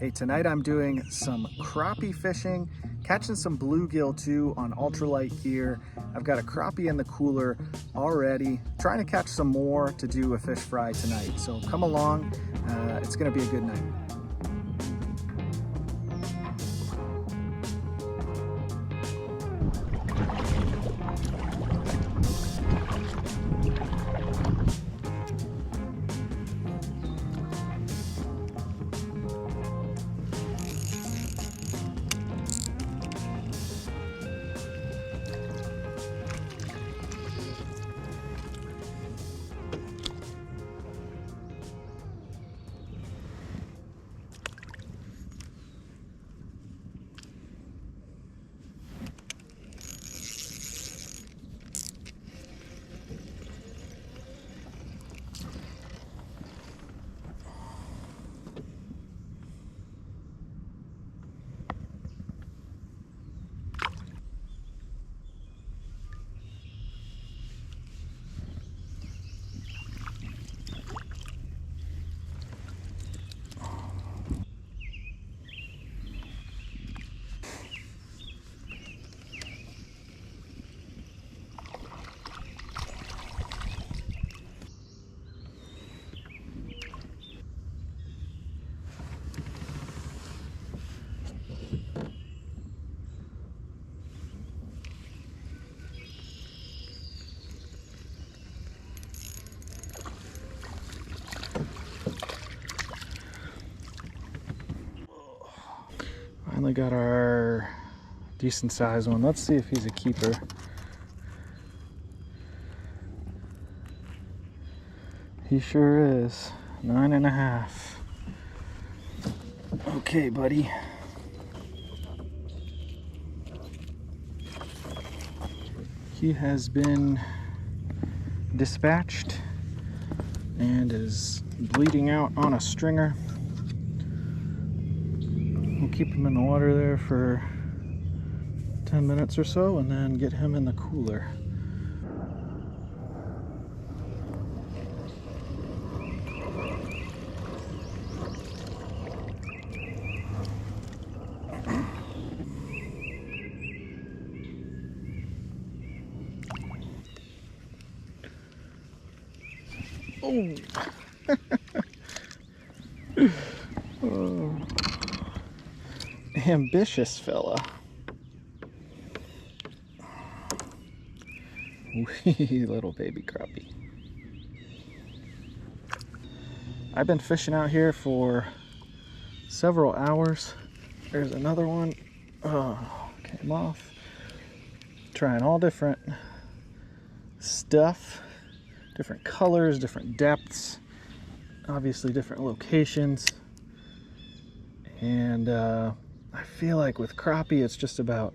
Hey, tonight I'm doing some crappie fishing, catching some bluegill too on ultralight gear. I've got a crappie in the cooler already, trying to catch some more to do a fish fry tonight. So come along, it's gonna be a good night. Finally got our decent sized one. Let's see if he's a keeper. He sure is. 9.5. Okay, buddy. He has been dispatched and is bleeding out on a stringer. We'll keep him in the water there for 10 minutes or so and then get him in the cooler. Oh. Oh. Ambitious fella. Wee little baby crappie. I've been fishing out here for several hours. There's another one. Oh, came off. Trying all different stuff, different colors, different depths, obviously different locations. And I feel like with crappie, it's just about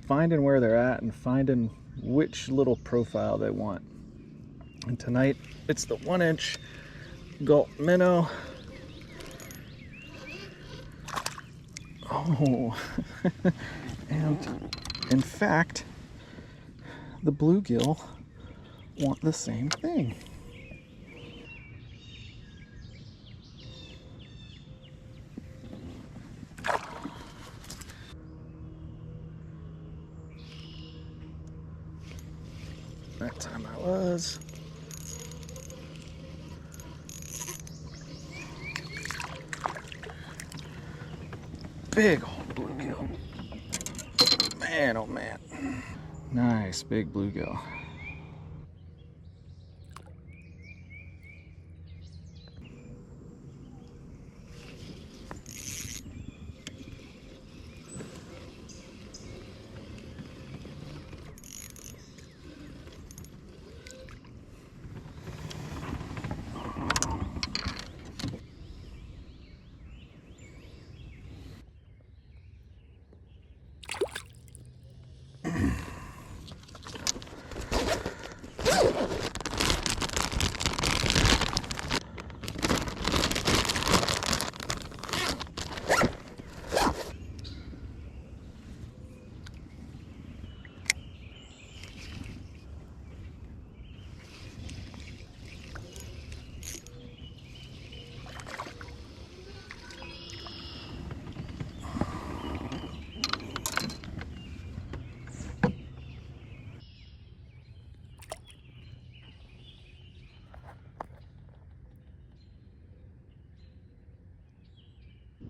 finding where they're at and finding which little profile they want. And tonight, it's the 1-inch Gulp Minnow. Oh, and in fact, the bluegill want the same thing. That time I was. Big old bluegill. Man, oh man. Nice big bluegill.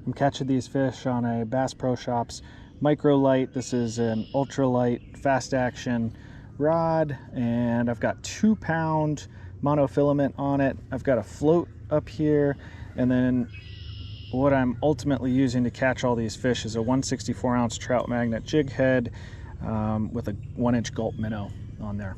I'm catching these fish on a Bass Pro Shops Microlight. This is an ultralight fast action rod, and I've got 2-pound monofilament on it. I've got a float up here, and then what I'm ultimately using to catch all these fish is a 164-ounce Trout Magnet jig head with a 1-inch Gulp Minnow on there.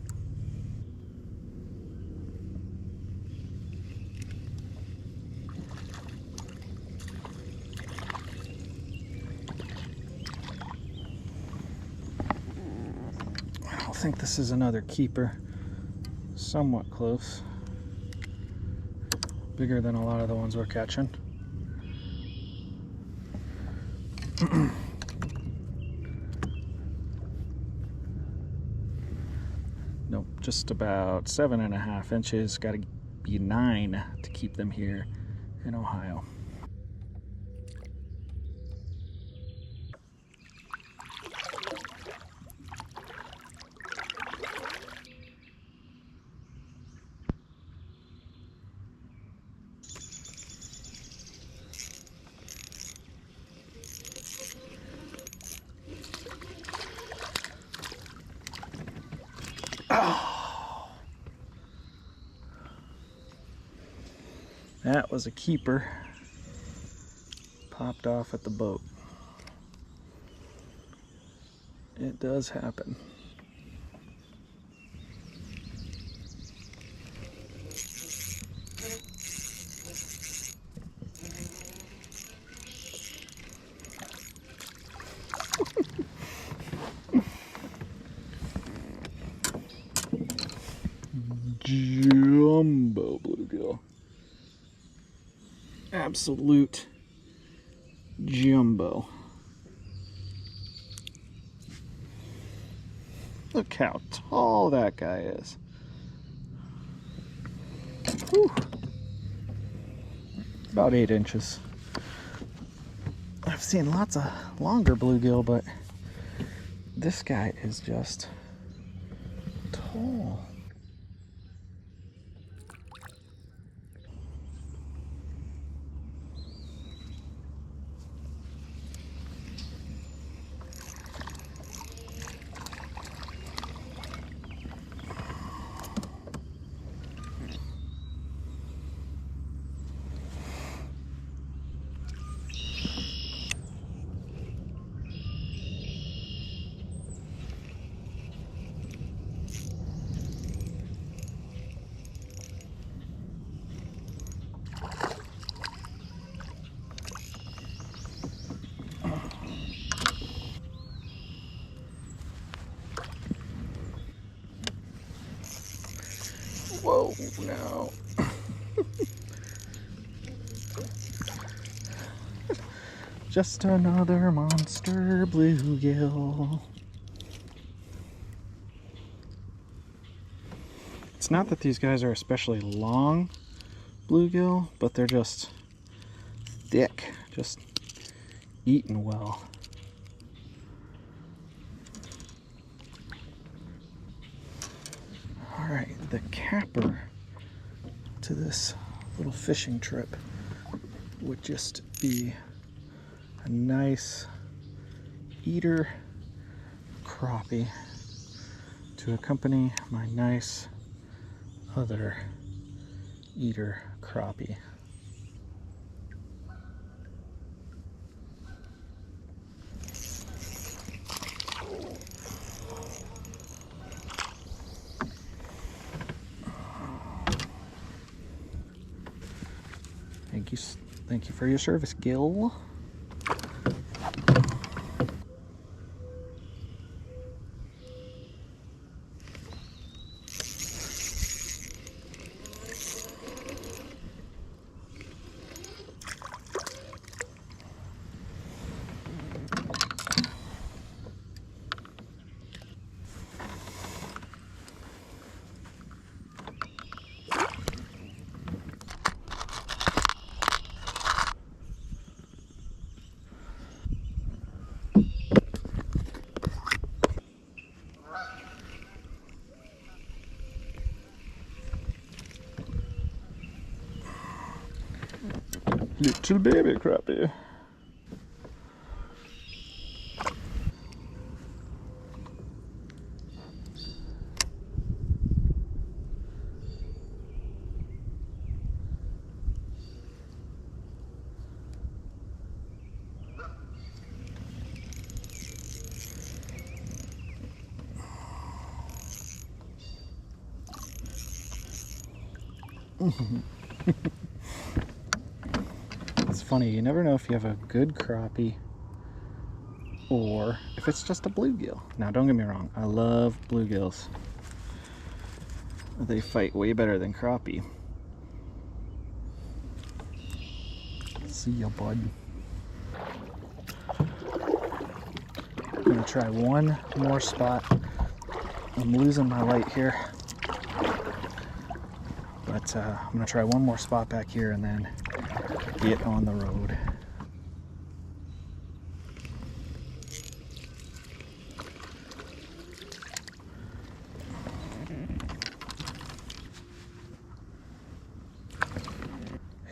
I think this is another keeper, somewhat close, bigger than a lot of the ones we're catching. Nope, just about 7.5 inches. Got to be 9 to keep them here in Ohio. Oh, that was a keeper. Popped off at the boat. It does happen. Jumbo bluegill. Absolute jumbo. Look how tall that guy is. Whew. About 8 inches. I've seen lots of longer bluegill, but this guy is just tall. Whoa, no. Just another monster bluegill. It's not that these guys are especially long bluegill, but they're just thick, just eaten well. All right, the capper to this little fishing trip would just be a nice eater crappie to accompany my nice other eater crappie. Thank you for your service, Gil. Little baby crappie. It's funny, you never know if you have a good crappie or if it's just a bluegill. Now don't get me wrong, I love bluegills. They fight way better than crappie. See ya, bud. I'm gonna try one more spot. I'm losing my light here. But I'm gonna try one more spot back here and then get on the road.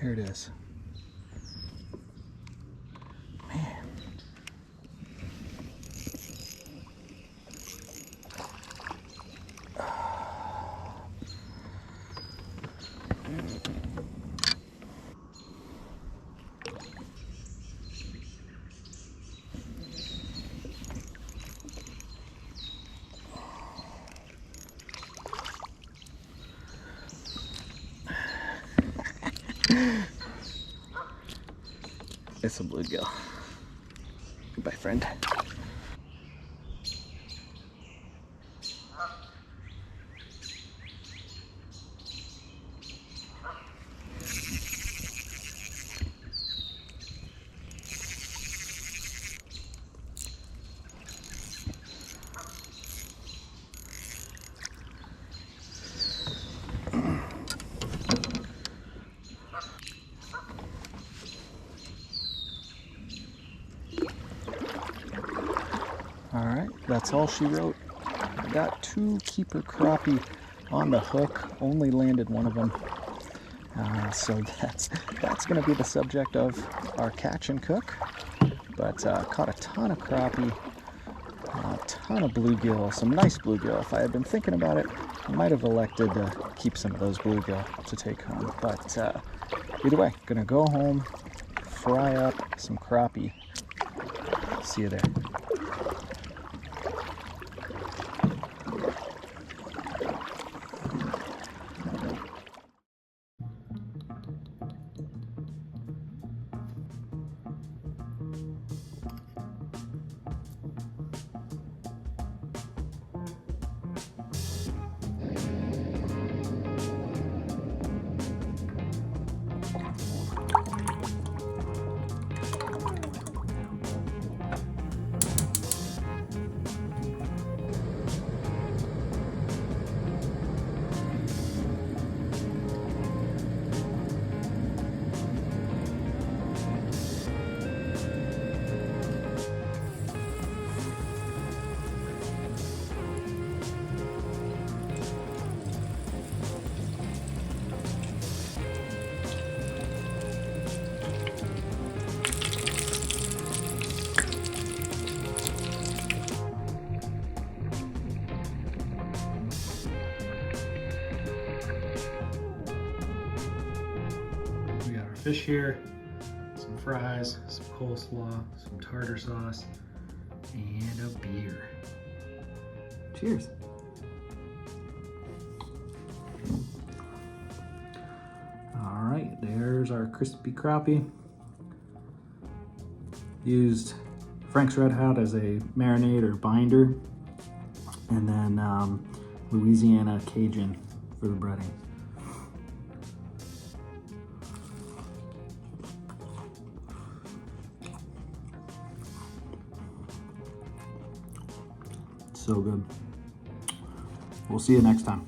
Here it is. Man. It's a bluegill. Goodbye, friend. Alright, that's all she wrote. I got 2 keeper crappie on the hook, only landed one of them. So that's going to be the subject of our catch and cook. But caught a ton of crappie, a ton of bluegill, some nice bluegill. If I had been thinking about it, I might have elected to keep some of those bluegill to take home. But either way, going to go home, fry up some crappie. See you there. Fish here, some fries, some coleslaw, some tartar sauce, and a beer. Cheers. All right, there's our crispy crappie. Used Frank's Red Hot as a marinade or binder, and then Louisiana Cajun for the breading. So good. We'll see you next time.